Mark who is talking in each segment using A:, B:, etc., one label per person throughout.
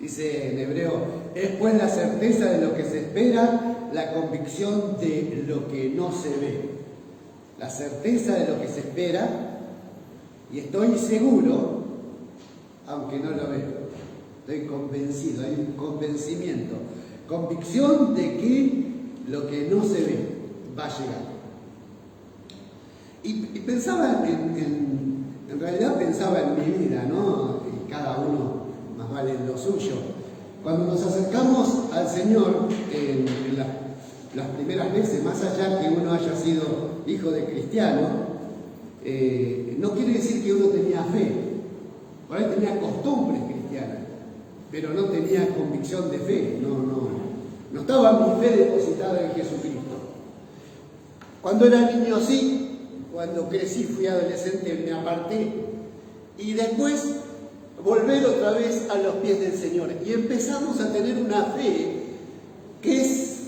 A: Dice en hebreo, es pues la certeza de lo que se espera, la convicción de lo que no se ve. La certeza de lo que se espera, y estoy seguro, aunque no lo veo. Estoy convencido, hay un convencimiento. Convicción de que lo que no se ve va a llegar. Y pensaba en realidad pensaba en mi vida, ¿no? Y cada uno más vale en lo suyo. Cuando nos acercamos al Señor en las primeras veces, más allá que uno haya sido hijo de cristiano, no quiere decir que uno tenía fe. Por ahí tenía costumbres cristianas, pero no tenía convicción de fe. No estaba mi fe depositada en Jesucristo. Cuando era niño sí, cuando crecí, fui adolescente, me aparté. Y después volver otra vez a los pies del Señor. Y empezamos a tener una fe que es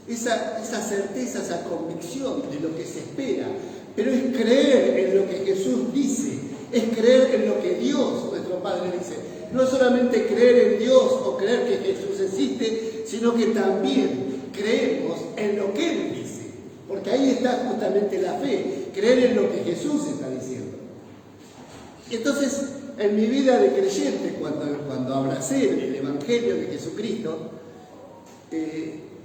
A: esa certeza, esa convicción de lo que se espera. Pero es creer en lo que Jesús dice, es creer en lo que Dios, nuestro Padre, dice. No es solamente creer en Dios o creer que Jesús existe, sino que también creemos en lo que Él dice. Porque ahí está justamente la fe, creer en lo que Jesús está diciendo. Y entonces, en mi vida de creyente, cuando abracé el Evangelio de Jesucristo,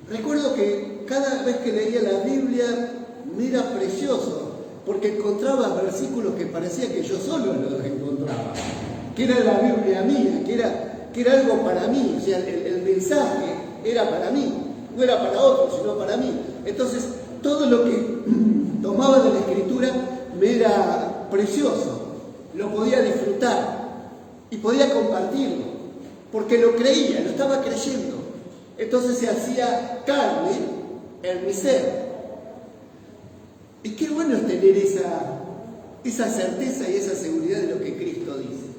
A: recuerdo que cada vez que leía la Biblia me era precioso, porque encontraba versículos que parecía que yo solo los encontraba, que era la Biblia mía, que era algo para mí, o sea, el mensaje era para mí, no era para otros, sino para mí. Entonces, todo lo que tomaba de la Escritura me era precioso, lo podía disfrutar y podía compartirlo, porque lo creía, lo estaba creyendo. Entonces se hacía carne en mi ser. Y qué bueno es tener esa certeza y esa seguridad de lo que Cristo dice.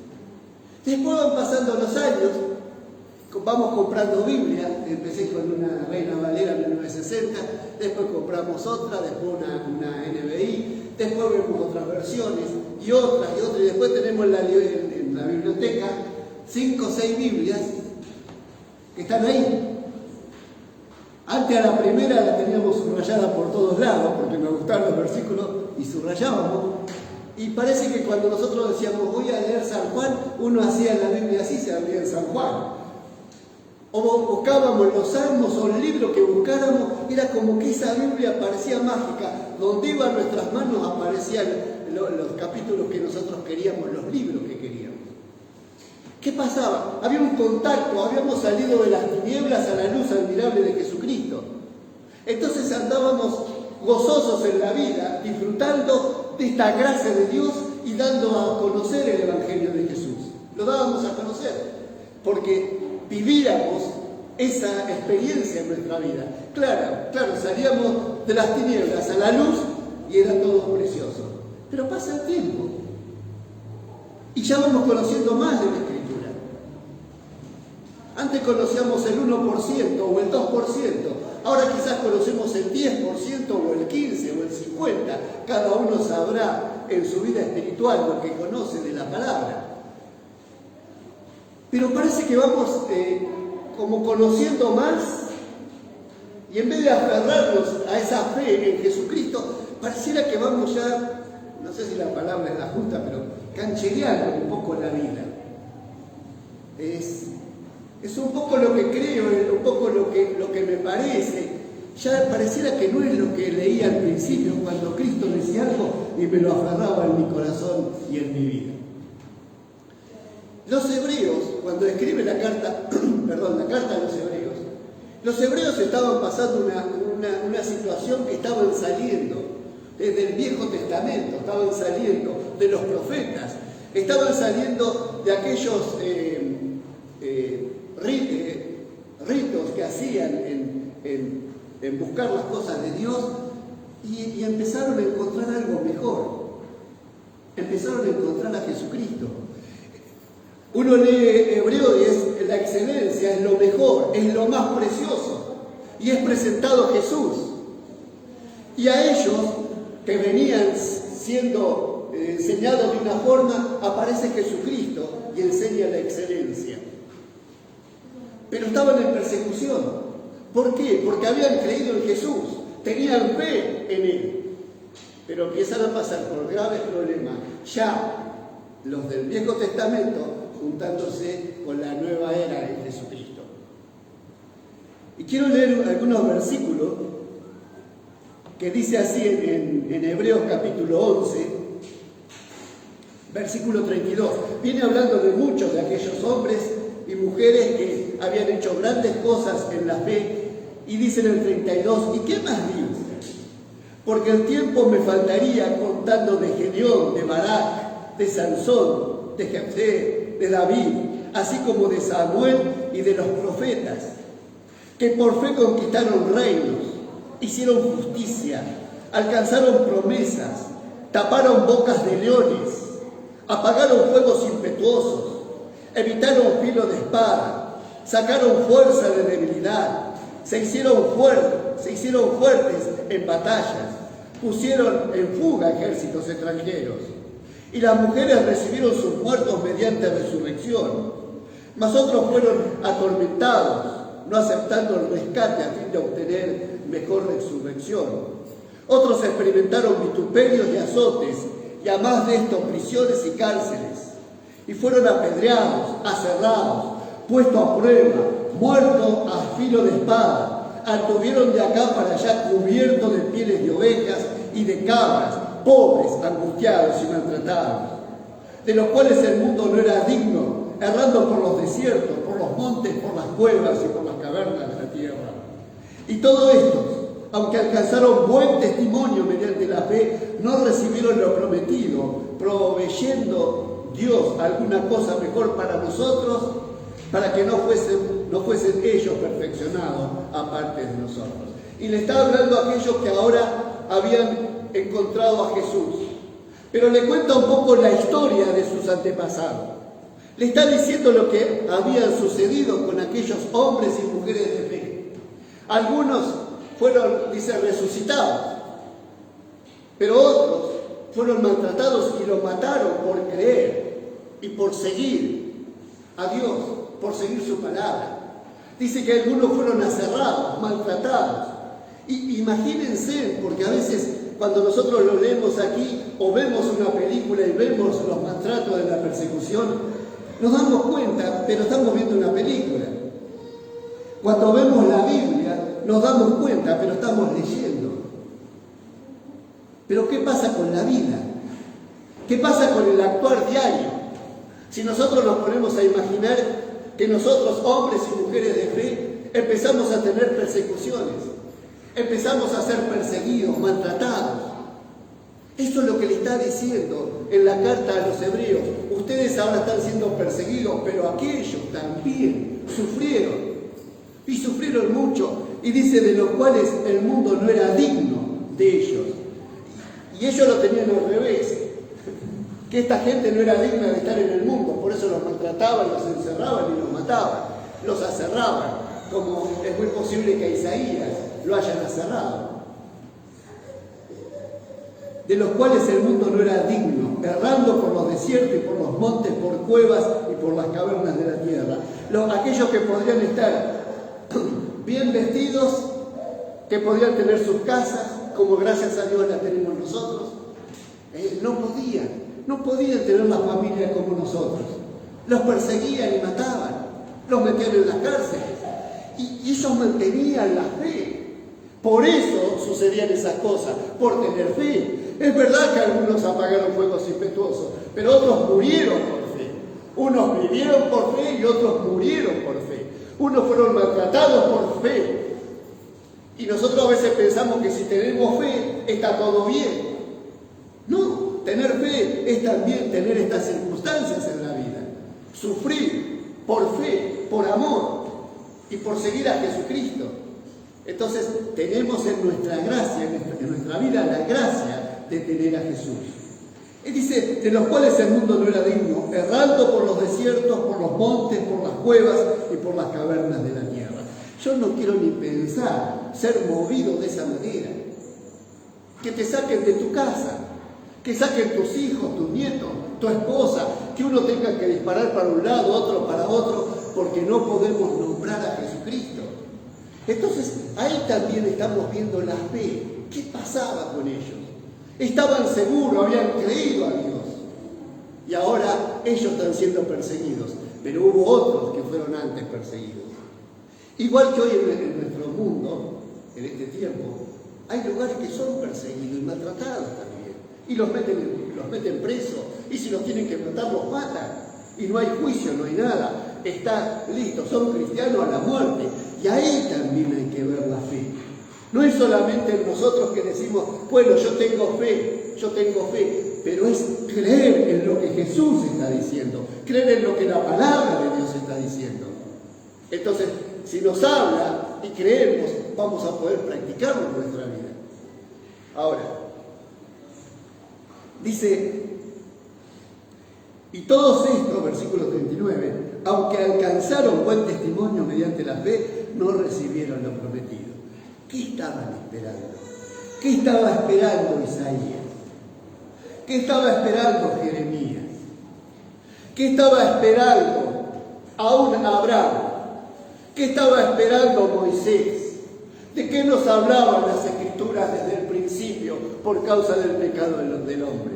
A: Después van pasando los años, vamos comprando Biblia. Empecé con una Reina Valera 1960, después compramos otra, después una NBI, después vemos otras versiones y otras, y después tenemos en la biblioteca 5 o 6 Biblias que están ahí. Antes a la primera la teníamos subrayada por todos lados, porque nos gustaban los versículos y subrayábamos. Y parece que cuando nosotros decíamos voy a leer San Juan, uno hacía en la Biblia así, se abría en San Juan. O buscábamos los salmos o el libro que buscáramos, era como que esa Biblia parecía mágica. Donde iban nuestras manos aparecían los capítulos que nosotros queríamos, los libros que queríamos. ¿Qué pasaba? Había un contacto, habíamos salido de las tinieblas a la luz admirable de Jesucristo. Entonces andábamos gozosos en la vida, disfrutando de esta gracia de Dios y dando a conocer el Evangelio de Jesús. Lo dábamos a conocer, porque vivíamos esa experiencia en nuestra vida. Claro, salíamos de las tinieblas a la luz y era todo precioso. Pero pasa el tiempo y ya vamos conociendo más de la Escritura. Antes conocíamos el 1% o el 2%, ahora quizás conocemos el 10% o el 15% o el 50%. Cada uno sabrá en su vida espiritual lo que conoce de la palabra. Pero parece que vamos como conociendo más, y en vez de aferrarnos a esa fe en Jesucristo, pareciera que vamos ya, no sé si la palabra es la justa, pero canchereando un poco la vida. Es un poco lo que creo, un poco lo que me parece. Ya pareciera que no es lo que leía al principio, cuando Cristo decía algo y me lo aferraba en mi corazón y en mi vida. Los hebreos, cuando escriben la carta a los hebreos estaban pasando una situación que estaban saliendo desde el Viejo Testamento, estaban saliendo de los profetas, estaban saliendo de aquellos ritos que hacían en buscar las cosas de Dios y empezaron a encontrar algo mejor. Empezaron a encontrar a Jesucristo. Uno lee Hebreo y es la excelencia, es lo mejor, es lo más precioso. Y es presentado Jesús. Y a ellos que venían siendo enseñados de una forma, aparece Jesucristo y enseña la excelencia. pero estaban en persecución. ¿Por qué? Porque habían creído en Jesús, tenían fe en Él, pero empiezan a pasar por graves problemas, ya los del Viejo Testamento juntándose con la nueva era de Jesucristo. Y quiero leer algunos versículos que dice así en Hebreos capítulo 11, versículo 32. Viene hablando de muchos de aquellos hombres y mujeres que habían hecho grandes cosas en la fe, y dice en el 32, ¿y qué más digo? Porque el tiempo me faltaría contando de Gedeón, de Barak, de Sansón, de Jefté, de David, así como de Samuel y de los profetas, que por fe conquistaron reinos, hicieron justicia, alcanzaron promesas, taparon bocas de leones, apagaron fuegos impetuosos, evitaron filo de espada, sacaron fuerza de debilidad, se hicieron fuertes en batallas, pusieron en fuga ejércitos extranjeros, y las mujeres recibieron sus muertos mediante resurrección, mas otros fueron atormentados, no aceptando el rescate a fin de obtener mejor resurrección. Otros experimentaron vituperios y azotes, y a más de esto prisiones y cárceles, y fueron apedreados, aserrados, puestos a prueba, muertos a filo de espada, anduvieron de acá para allá cubiertos de pieles de ovejas y de cabras, pobres, angustiados y maltratados, de los cuales el mundo no era digno, errando por los desiertos, por los montes, por las cuevas y por las cavernas de la tierra. Y todos estos, aunque alcanzaron buen testimonio mediante la fe, no recibieron lo prometido, proveyendo Dios alguna cosa mejor para nosotros, para que no fuesen ellos perfeccionados aparte de nosotros. Y le está hablando a aquellos que ahora habían encontrado a Jesús, pero le cuenta un poco la historia de sus antepasados. Le está diciendo lo que había sucedido con aquellos hombres y mujeres de fe. Algunos fueron, dice, resucitados, pero otros fueron maltratados y los mataron por creer y por seguir a Dios, por seguir su palabra. Dice que algunos fueron aserrados, maltratados. Y imagínense, porque a veces cuando nosotros lo leemos aquí o vemos una película y vemos los maltratos de la persecución, nos damos cuenta, pero estamos viendo una película. Cuando vemos la Biblia, nos damos cuenta, pero estamos leyendo. Pero ¿qué pasa con la vida? ¿Qué pasa con el actuar diario? Si nosotros nos ponemos a imaginar que nosotros, hombres y mujeres de fe, empezamos a tener persecuciones, empezamos a ser perseguidos, maltratados. Eso es lo que le está diciendo en la carta a los hebreos. Ustedes ahora están siendo perseguidos, pero aquellos también sufrieron. Y sufrieron mucho. Y dice, de los cuales el mundo no era digno de ellos. Y ellos lo tenían al revés. Que esta gente no era digna de estar en el mundo. Por eso los maltrataban, los encerraban y los mataban. Los aserraban. Como es muy posible que a Isaías lo hayan aserrado. De los cuales el mundo no era digno, errando por los desiertos y por los montes, por cuevas y por las cavernas de la tierra. Aquellos que podrían estar bien vestidos, que podían tener sus casas, como gracias a Dios las tenemos nosotros, no podían tener una familia como nosotros. Los perseguían y mataban, los metían en las cárceles, y ellos mantenían la fe. Por eso sucedían esas cosas, por tener fe. Es verdad que algunos apagaron fuegos impetuosos, pero otros murieron por fe. Unos vivieron por fe y otros murieron por fe. Unos fueron maltratados por fe. Y nosotros a veces pensamos que si tenemos fe está todo bien. No, tener fe es también tener estas circunstancias en la vida. Sufrir por fe, por amor y por seguir a Jesucristo. Entonces tenemos en nuestra gracia, en nuestra vida, la gracia de tener a Jesús. Él dice, de los cuales el mundo no era digno, errando por los desiertos, por los montes, por las cuevas y por las cavernas de la tierra. Yo no quiero ni pensar ser movido de esa manera. Que te saquen de tu casa, que saquen tus hijos, tus nietos, tu esposa, que uno tenga que disparar para un lado, otro para otro, porque no podemos nombrar a Jesucristo. Entonces, ahí también estamos viendo la fe. ¿Qué pasaba con ellos? Estaban seguros, habían creído a Dios. Y ahora ellos están siendo perseguidos. Pero hubo otros que fueron antes perseguidos. Igual que hoy en nuestro mundo, en este tiempo, hay lugares que son perseguidos y maltratados también. Y los meten presos. Y si los tienen que matar, los matan. Y no hay juicio, no hay nada. Está listo, son cristianos a la muerte. Y ahí también hay que ver la fe. No es solamente nosotros que decimos, bueno, yo tengo fe, pero es creer en lo que Jesús está diciendo, creer en lo que la palabra de Dios está diciendo. Entonces, si nos habla y creemos, vamos a poder practicarlo en nuestra vida. Ahora, dice, y todos estos, versículo 39, aunque alcanzaron buen testimonio mediante la fe, no recibieron lo prometido. ¿Qué estaban esperando? ¿Qué estaba esperando Isaías? ¿Qué estaba esperando Jeremías? ¿Qué estaba esperando aún Abraham? ¿Qué estaba esperando Moisés? ¿De qué nos hablaban las Escrituras desde el principio por causa del pecado del hombre?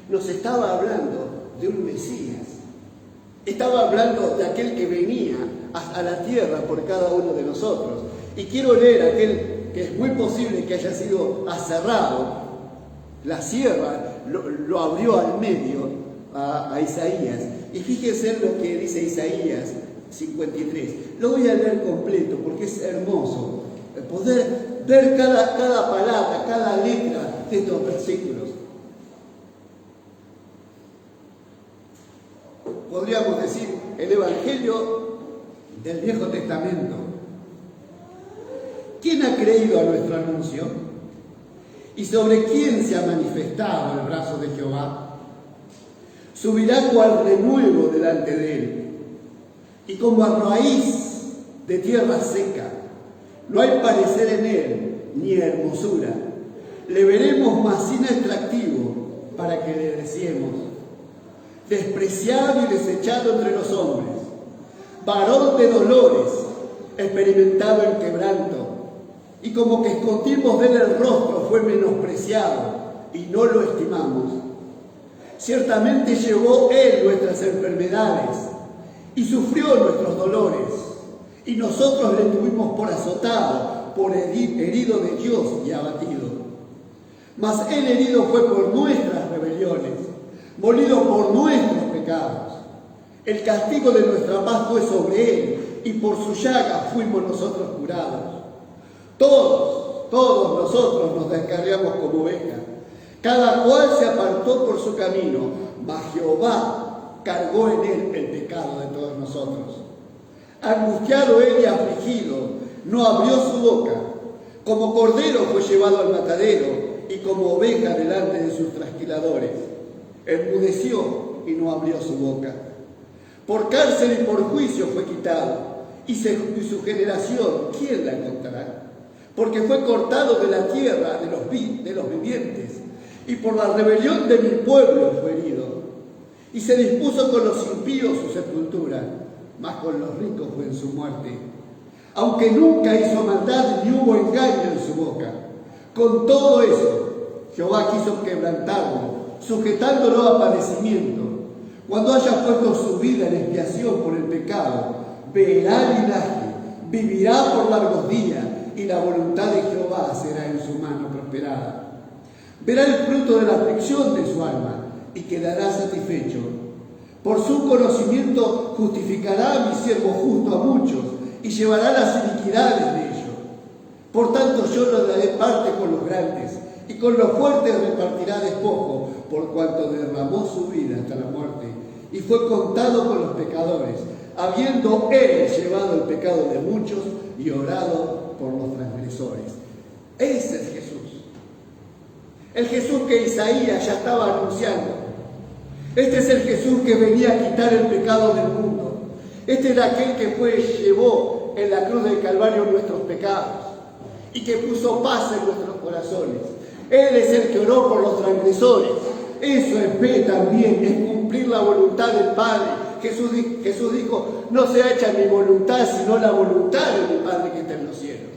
A: Nos estaba hablando de un Mesías. Estaba hablando de aquel que venía a la tierra por cada uno de nosotros. Y quiero leer aquel que es muy posible que haya sido aserrado. La sierra lo abrió al medio a Isaías. Y fíjense lo que dice Isaías 53. Lo voy a leer completo porque es hermoso poder ver cada palabra, cada letra de estos versículos. Podríamos decir el Evangelio del Viejo Testamento. ¿Quién ha creído a nuestro anuncio? ¿Y sobre quién se ha manifestado el brazo de Jehová? Subirá cual renuevo delante de él, y como a raíz de tierra seca. No hay parecer en él, ni hermosura. Le veremos mas sin atractivo, para que le deseemos. Despreciado y desechado entre los hombres, varón de dolores, experimentado en quebranto, y como que escondimos de él el rostro, fue menospreciado, y no lo estimamos. Ciertamente llevó él nuestras enfermedades, y sufrió nuestros dolores, y nosotros le tuvimos por azotado, por herido de Dios y abatido. Mas él herido fue por nuestras rebeliones, molido por nuestros pecados. El castigo de nuestra paz fue sobre él, y por su llaga fuimos nosotros curados. Todos nosotros nos descarriamos como ovejas. Cada cual se apartó por su camino, mas Jehová cargó en él el pecado de todos nosotros. Angustiado él y afligido, no abrió su boca. Como cordero fue llevado al matadero, y como oveja delante de sus trasquiladores. Enmudeció y no abrió su boca. Por cárcel y por juicio fue quitado, y su generación, ¿quién la encontrará? Porque fue cortado de la tierra de los vivientes, y por la rebelión de mi pueblo fue herido. Y se dispuso con los impíos su sepultura, mas con los ricos fue en su muerte. Aunque nunca hizo maldad ni hubo engaño en su boca, con todo eso Jehová quiso quebrantarlo, sujetándolo a padecimiento. Cuando haya puesto su vida en expiación por el pecado, verá linaje, vivirá por largos días, y la voluntad de Jehová será en su mano prosperada. Verá el fruto de la aflicción de su alma, y quedará satisfecho. Por su conocimiento justificará a mi siervo justo a muchos, y llevará las iniquidades de ellos. Por tanto yo le daré parte con los grandes, y con los fuertes repartirá despojo, por cuanto derramó su vida hasta la muerte, y fue contado con los pecadores, habiendo él llevado el pecado de muchos y orado por los transgresores. Ese es Jesús. El Jesús que Isaías ya estaba anunciando. Este es el Jesús que venía a quitar el pecado del mundo. Este era aquel que llevó en la cruz del Calvario nuestros pecados y que puso paz en nuestros corazones. Él es el que oró por los transgresores. Eso es fe también, es cumplir la voluntad del Padre, Jesús dijo, no sea hecha mi voluntad, sino la voluntad de mi Padre que está en los cielos.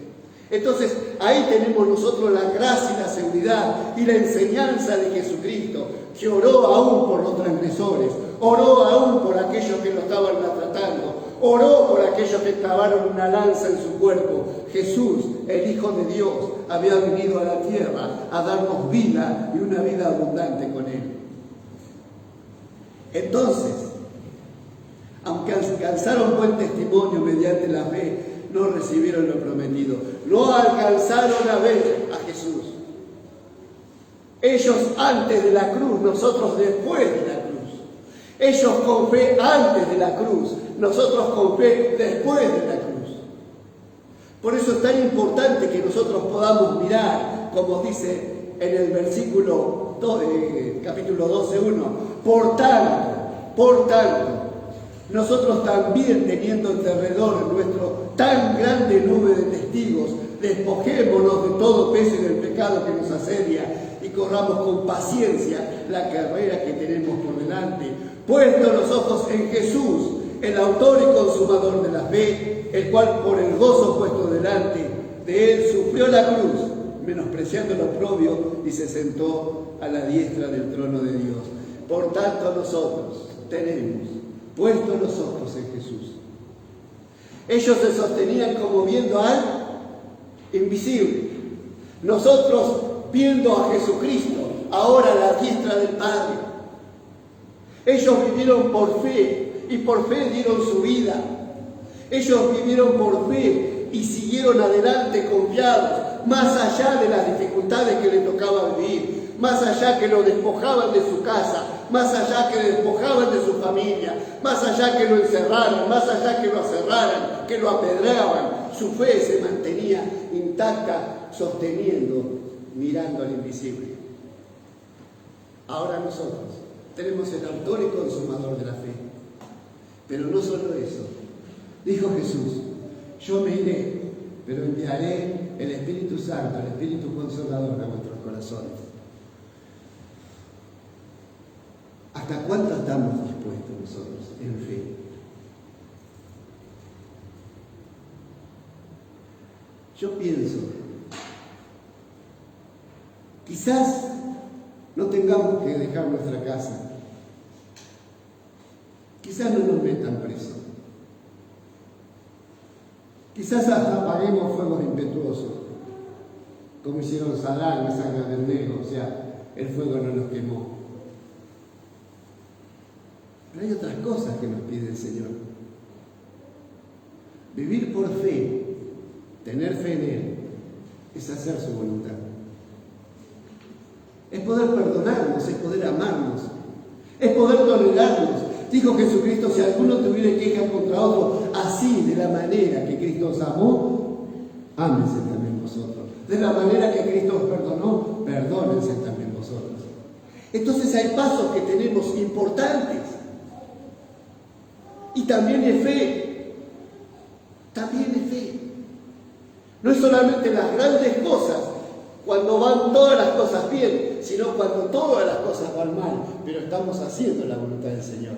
A: Entonces, ahí tenemos nosotros la gracia y la seguridad y la enseñanza de Jesucristo, que oró aún por los transgresores, oró aún por aquellos que lo estaban maltratando, oró por aquellos que clavaron una lanza en su cuerpo. Jesús, el Hijo de Dios, había venido a la tierra a darnos vida y una vida abundante con Él. Entonces, aunque alcanzaron buen testimonio mediante la fe, no recibieron lo prometido. No alcanzaron a ver a Jesús. Ellos antes de la cruz, nosotros después de la cruz. Ellos con fe antes de la cruz, nosotros con fe después de la cruz. Por eso es tan importante que nosotros podamos mirar, como dice en el versículo 2, capítulo 12:1, por tanto, nosotros también, teniendo en derredor nuestro tan grande nube de testigos, despojémonos de todo peso y del pecado que nos asedia y corramos con paciencia la carrera que tenemos por delante, puesto los ojos en Jesús, el autor y consumador de la fe, el cual por el gozo puesto delante de él sufrió la cruz, menospreciando lo oprobio, y se sentó a la diestra del trono de Dios. Por tanto, nosotros tenemos puestos los ojos en Jesús. Ellos se sostenían como viendo al invisible. Nosotros viendo a Jesucristo, ahora a la diestra del Padre. Ellos vivieron por fe y por fe dieron su vida. Ellos vivieron por fe y siguieron adelante confiados, más allá de las dificultades que les tocaba vivir, más allá que lo despojaban de su casa, más allá que despojaban de su familia, más allá que lo encerraran, más allá que lo aserraran, que lo apedreaban, su fe se mantenía intacta, sosteniendo, mirando al invisible. Ahora nosotros tenemos el autor y consumador de la fe. Pero no solo eso. Dijo Jesús, yo me iré, pero enviaré el Espíritu Santo, el Espíritu Consolador a vuestros corazones. ¿Hasta cuánto estamos dispuestos nosotros en fe? Yo pienso, quizás no tengamos que dejar nuestra casa, quizás no nos metan presos, quizás hasta apaguemos fuegos impetuosos, como hicieron Sadán, Mesach y Abednego, o sea, el fuego no nos quemó. Pero hay otras cosas que nos pide el Señor. Vivir por fe, tener fe en Él, es hacer su voluntad. Es poder perdonarnos, es poder amarnos, es poder tolerarnos. Dijo Jesucristo, si alguno tuviera queja contra otro, así, de la manera que Cristo os amó, ámense también vosotros. De la manera que Cristo os perdonó, perdónense también vosotros. Entonces hay pasos que tenemos importantes. Y también es fe. También es fe. No es solamente las grandes cosas, cuando van todas las cosas bien, sino cuando todas las cosas van mal, pero estamos haciendo la voluntad del Señor.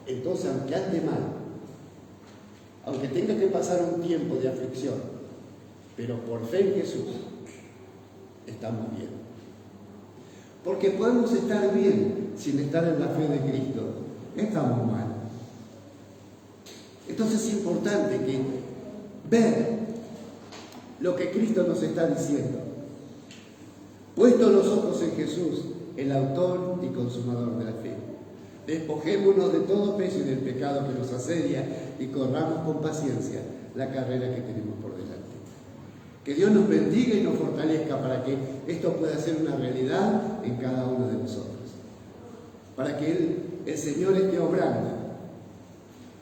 A: Entonces, aunque ande mal, aunque tenga que pasar un tiempo de aflicción, pero por fe en Jesús, estamos bien. Porque podemos estar bien sin estar en la fe de Cristo. Estamos mal. Entonces es importante que ver lo que Cristo nos está diciendo. Puesto los ojos en Jesús, el autor y consumador de la fe. Despojémonos de todo peso y del pecado que nos asedia y corramos con paciencia la carrera que tenemos por delante. Que Dios nos bendiga y nos fortalezca para que esto pueda ser una realidad en cada uno de nosotros. Para que el Señor esté obrando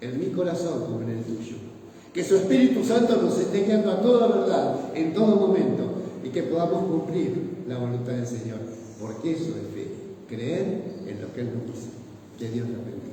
A: en mi corazón como en el tuyo. Que su Espíritu Santo nos esté guiando a toda verdad, en todo momento, y que podamos cumplir la voluntad del Señor. Porque eso es fe, creer en lo que Él nos dice. Que Dios nos bendiga.